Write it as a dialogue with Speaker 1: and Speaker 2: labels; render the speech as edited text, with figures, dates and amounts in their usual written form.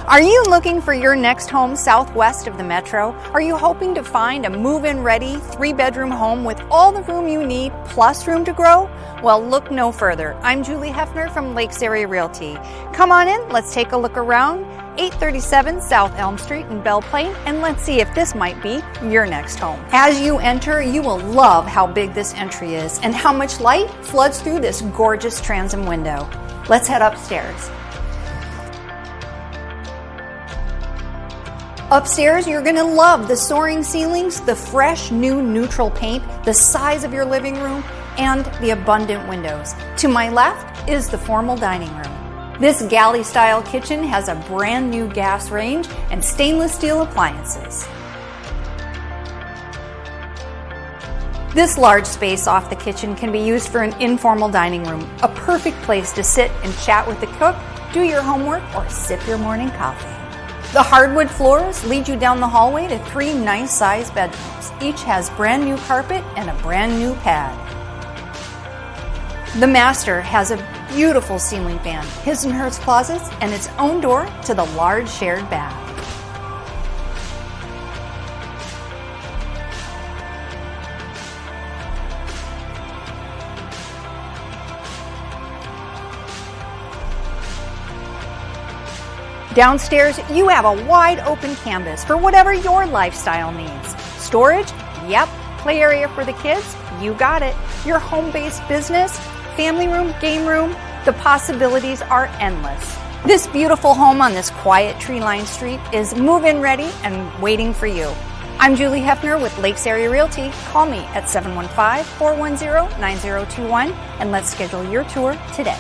Speaker 1: Are you looking for your next home southwest of the metro? Are you hoping to find a move-in ready 3-bedroom home with all the room you need plus room to grow? Well, look no further. I'm Juile Heifner from Lakes Area Realty. Come on in, let's take a look around 837 South Elm Street in Belle Plaine, and let's see if this might be your next home. As you enter, you will love how big this entry is and how much light floods through this gorgeous transom window. Let's head upstairs. Upstairs, you're going to love the soaring ceilings, the fresh new neutral paint, the size of your living room, and the abundant windows. To my left is the formal dining room. This galley-style kitchen has a brand new gas range and stainless steel appliances. This large space off the kitchen can be used for an informal dining room, a perfect place to sit and chat with the cook, do your homework, or sip your morning coffee. The hardwood floors lead you down the hallway to 3 nice-sized bedrooms. Each has brand new carpet and a brand new pad. The master has a beautiful ceiling fan, his and hers closets, and its own door to the large shared bath. Downstairs, you have a wide open canvas for whatever your lifestyle needs. Storage? Yep. Play area for the kids? You got it. Your home-based business? Family room? Game room? The possibilities are endless. This beautiful home on this quiet tree-lined street is move-in ready and waiting for you. I'm Juile Heifner with Lakes Area Realty. Call me at 715-410-9021 and let's schedule your tour today.